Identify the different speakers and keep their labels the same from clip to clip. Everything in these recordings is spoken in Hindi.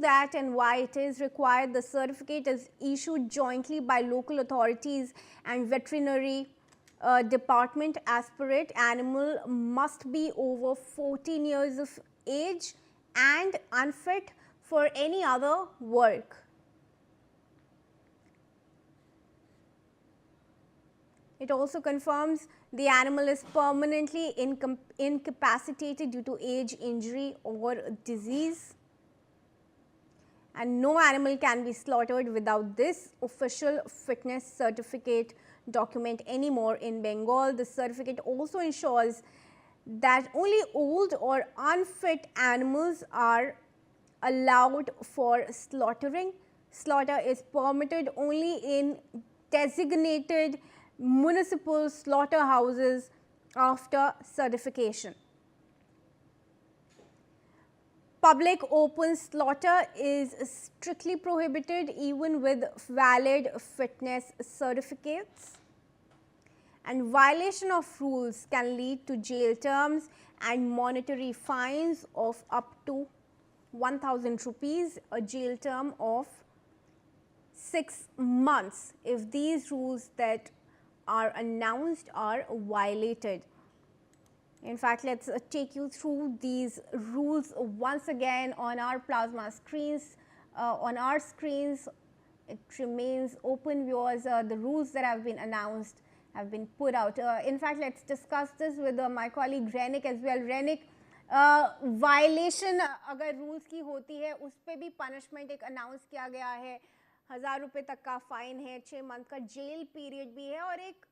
Speaker 1: that and why it is required. The certificate is issued jointly by local authorities and veterinary department. As per it, animal must be over 14 years of age and unfit for any other work. It also confirms the animal is permanently incapacitated due to age, injury or disease, and no animal can be slaughtered without this official fitness certificate document anymore in Bengal. The certificate also ensures that only old or unfit animals are allowed for slaughtering. Slaughter is permitted only in designated municipal slaughterhouses after certification. Public open slaughter is strictly prohibited even with valid fitness certificates, and violation of rules can lead to jail terms and monetary fines of up to 1,000 rupees, a jail term of 6 months if these rules that are announced are violated. In fact, let's take you through these rules once again on our plasma screens. On our screens, it remains open, viewers. The rules that have been announced have been put out. In fact, let's discuss this with my colleague Renik as well. Renik, violation अगर रूल्स की होती है उस पे भी पनिशमेंट एक अनाउंस किया गया है, 1000 रुपये तक का फाइन है, 6 मंथ का जेल पीरियड भी है और एक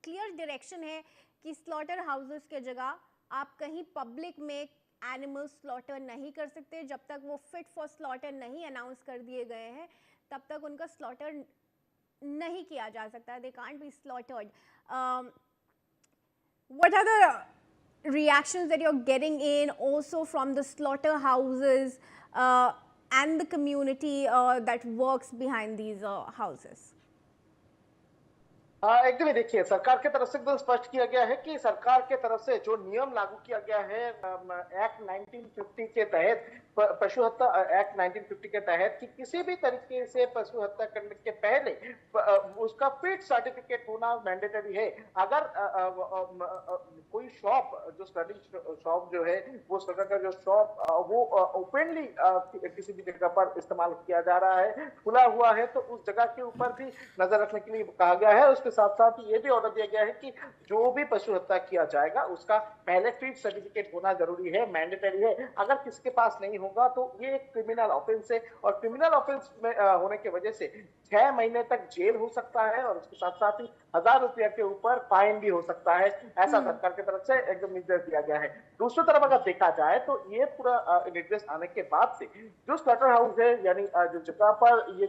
Speaker 1: क्लियर डायरेक्शन है कि स्लॉटर हाउसेस के जगह आप कहीं पब्लिक में एनिमल स्लॉटर नहीं कर सकते जब तक वो फिट फॉर स्लॉटर नहीं अनाउंस कर दिए गए हैं, तब तक उनका स्लॉटर नहीं किया जा सकता. They can't be slaughtered. What are the reactions that you're getting in also from the slaughterhouses and the community that works behind these houses?
Speaker 2: एकदम ही देखिए, सरकार के तरफ से एकदम स्पष्ट किया गया है कि सरकार के तरफ से जो नियम लागू किया गया है एक्ट 1950 के तहत, पशु हत्या एक्ट 1950 के तहत, कि किसी भी तरीके से पशु हत्या करने के पहले उसका फिट सर्टिफिकेट होना मैंडेटरी है. अगर कोई शॉप, जो स्लॉटिंग शॉप जो है, वो स्लॉटर का जो शॉप वो ओपनली किसी भी जगह पर इस्तेमाल किया जा रहा है, खुला हुआ है, तो उस जगह के ऊपर भी नजर रखने के लिए कहा गया है. उसके साथ साथ ये भी ऑर्डर दिया गया है कि जो भी पशु हत्या किया जाएगा उसका पहले फिट सर्टिफिकेट होना जरूरी है, मैंडेटरी है. अगर किसी के पास नहीं होगा तो ये एक क्रिमिनल ऑफेंस है, और क्रिमिनल ऑफेंस में होने की वजह से 6 महीने तक जेल हो सकता है और उसके साथ साथ ही 1000 रुपया के ऊपर फाइन भी हो सकता है. ऐसा सरकार की तरफ से एकदम निर्देश दिया गया है. दूसरी तरफ अगर देखा जाए तो ये पूरा निर्देश आने के बाद से जो स्लॉटर हाउस है, यानी जो जगह पर ये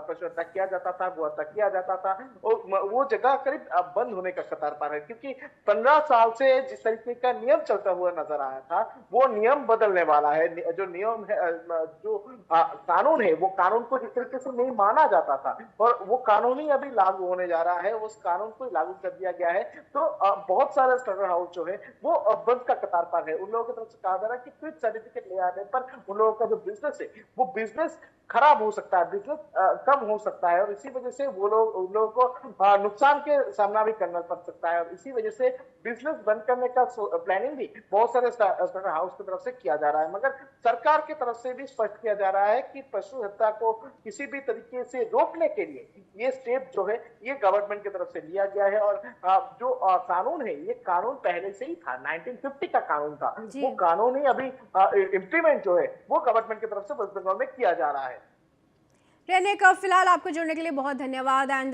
Speaker 2: पशु हत्या किया जाता था, गो हत्या किया जाता था, वो जगह करीब बंद होने का कतार पर है, क्योंकि 15 साल से जिस तरीके का नियम चलता हुआ नजर आया था वो नियम बदलने वाला है. जो नियम है, जो कानून है, वो कानून को जिस तरीके से नहीं माना जाता था और वो कानून ही अभी लागू होने जा रहा है, उस कानून को लागू कर दिया गया है. तो बहुत सारे स्लॉटर हाउस जो है वो बंद का कतार पर है. उन लोगों की तरफ से कहा जा रहा है कि फिट सर्टिफिकेट ले आने पर उन लोगों का जो बिजनेस है वो बिजनेस खराब हो सकता है, बिजनेस कम हो सकता है, और इसी वजह से वो लोग, उन लोगों को नुकसान के सामना भी करना पड़ सकता है. और इसी वजह से बिजनेस बंद करने का प्लानिंग भी बहुत सारे स्लॉटर हाउस की तरफ से किया जा रहा है. मगर सरकार की तरफ से भी स्पष्ट किया जा रहा है कि पशु हत्या को किसी भी तरीके से रोकने के लिए ये स्टेप जो है ये गवर्नमेंट की तरफ से लिया गया है. और जो कानून है, ये कानून पहले से ही था, 1950 का कानून था, वो कानून ही अभी इम्प्लीमेंट जो है वो गवर्नमेंट की तरफ से वेस्ट बंगाल में किया जा रहा है.
Speaker 1: रेनिक, फिलहाल आपको जुड़ने के लिए बहुत धन्यवाद. एंड